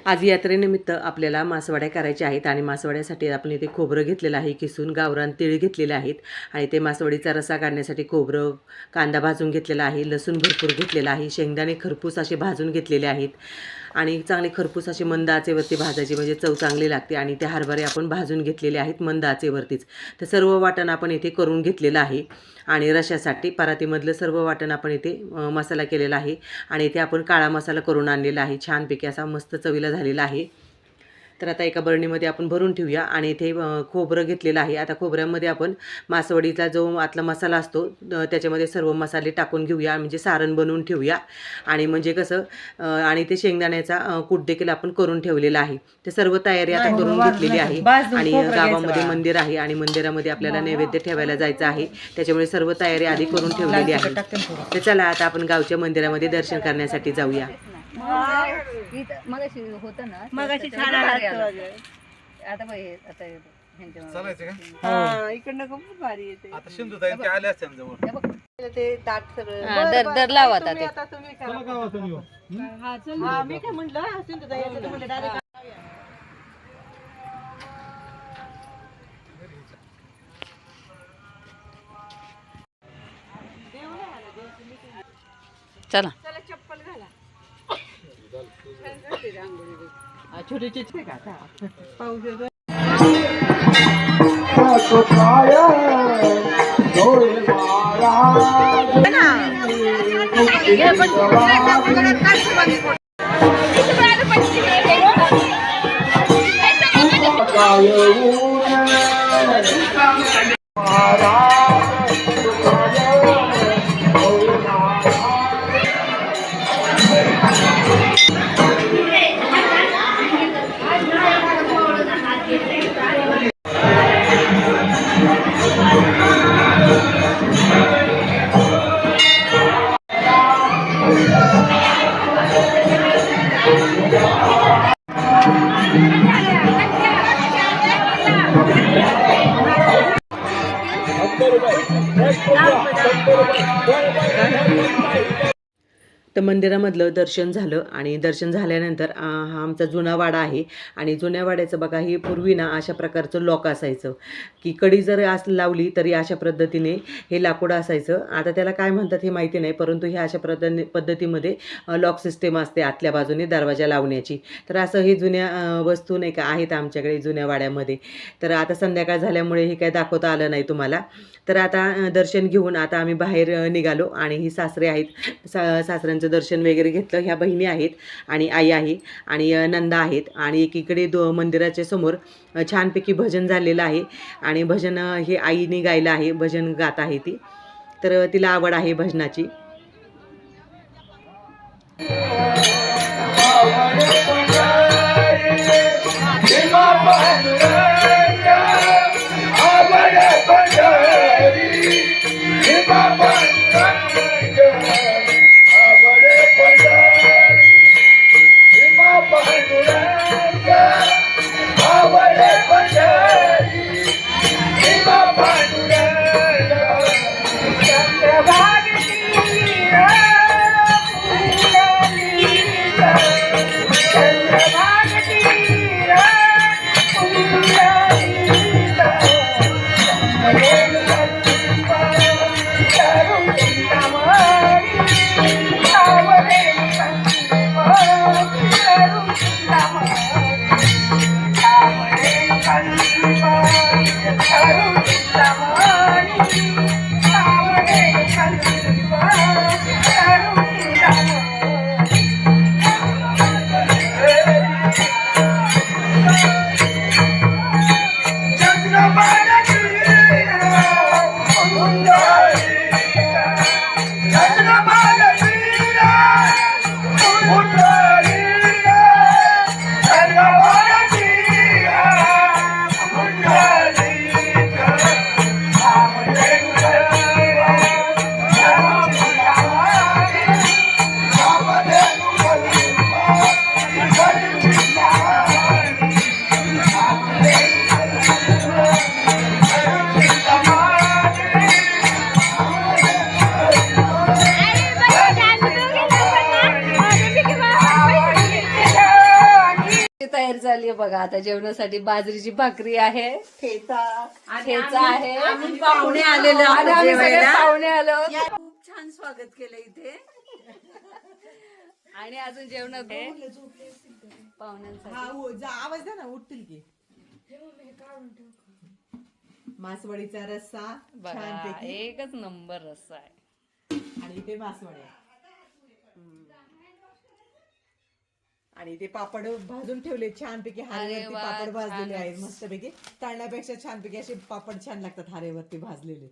आज यात्रेनिमित्त आपल्याला मासवड्या करायच्या आहेत आणि मासवड्यासाठी आपण इथे खोबरं घेतलेलं आहे, किसून गावरान तीळ घेतलेले आहेत आणि ते मासवडीचा रसा काढण्यासाठी खोबरं, कांदा भाजून घेतलेला आहे, लसूण भरपूर घेतलेला आहे, शेंगदाणे खरपूस असे भाजून घेतलेले आहेत आणि चांगले खरपूस असे मंद आचेवरती भाजायचे म्हणजे चव चांगली लागते. आणि ते हरभरे आपण भाजून घेतलेले आहेत मंद आचेवरतीच. तर सर्व वाटण आपण इथे करून घेतलेलं आहे आणि रशासाठी परातीमधलं सर्व वाटण आपण इथे मसाला केलेला आहे आणि इथे आपण काळा मसाला करून आणलेला आहे, छानपैकी असा मस्त चवीला झालेला आहे. तर आता एका बरणीमध्ये आपण भरून ठेवूया आणि इथे खोबरं घेतलेलं आहे. आता खोबऱ्यामध्ये आपण मासवडीचा जो आतला मसाला असतो त्याच्यामध्ये सर्व मसाले टाकून घेऊया, म्हणजे सारण बनवून ठेवूया. आणि म्हणजे कसं आणि ते शेंगदाण्याचा कूट देखील आपण करून ठेवलेला आहे. ते सर्व तयारी आता करून घेतलेली आहे आणि गावामध्ये मंदिर आहे आणि मंदिरामध्ये आपल्याला नैवेद्य ठेवायला जायचं आहे, त्याच्यामुळे सर्व तयारी आधी करून ठेवलेली आहे. तर चला आता आपण गावच्या मंदिरामध्ये दर्शन करण्यासाठी जाऊया. मगाशी होतं ना, मगाशी छान आला आता बघ आता चालायचं का? हा, इकडनं खूप भारी येते. आता सिंधुताई ते आले असते जवळ. ते ताट सगळं दर दर लावा आता ते. आता तुम्ही करा. चला गावातून येऊ. हा, मी काय म्हटलं सिंधुताई यायचं तर म्हणलं डायरेक्ट चला चप्पल घाला. छोटे छोटे का आता पाऊस येतो. तर मंदिरामधलं दर्शन झालं आणि दर्शन झाल्यानंतर हा आमचा जुना वाडा आहे आणि जुन्या वाड्याचं बघा, ही पूर्वी ना अशा प्रकारचं लॉक असायचं की कडी जर लावली तरी अशा पद्धतीने हे लाकूड असायचं. आता त्याला काय म्हणतात हे माहिती नाही, परंतु ह्या अशा पद्धतीमध्ये लॉक सिस्टीम असते आतल्या बाजूने दरवाजा लावण्याची. तर असं हे जुन्या वस्तू नाही का आहेत आमच्याकडे जुन्या वाड्यामध्ये. तर आता संध्याकाळ झाल्यामुळे हे काय दाखवता आलं नाही तुम्हाला. तर आता दर्शन घेऊन आता आम्ही बाहेर निघालो आणि ही सासरे आहेत, सासऱ्यांचं दर्शन वगैरे घेतलं. ह्या बहिणी आहेत आणि आई आहे आणि नंदा आहेत आणि एकीकडे मंदिराच्या समोर छानपैकी भजन झालेलं आहे आणि भजन हे आईने गायलं आहे, भजन गात आहे ती. तर तिला आवड आहे भजनाची. Hey! तयारी चालली आहे बघा आता जेवणासाठी. बाजरीची भाकरी आहे, ठेचा आहे, पाहुणे आलेले आहोत आणि आम्ही सगळे जेवायला. पाहुणे आलो. खूप छान स्वागत केलं इथे. आणि अजून जेवणात पाहुण्यांसाठी आवाज द्या ना, उठतील की. मासवडीचा रस्सा बघा छानपैकी एकच नंबर रस्सा आहे. आणि इथे मासवड्या आणि ते पापड भाजून ठेवले छानपैकी. हारेवरती वा, पापड भाजलेले छानच. आहेत मस्तपैकी. तळण्यापेक्षा छानपैकी असे पापड छान लागतात हारेवरती भाजलेले.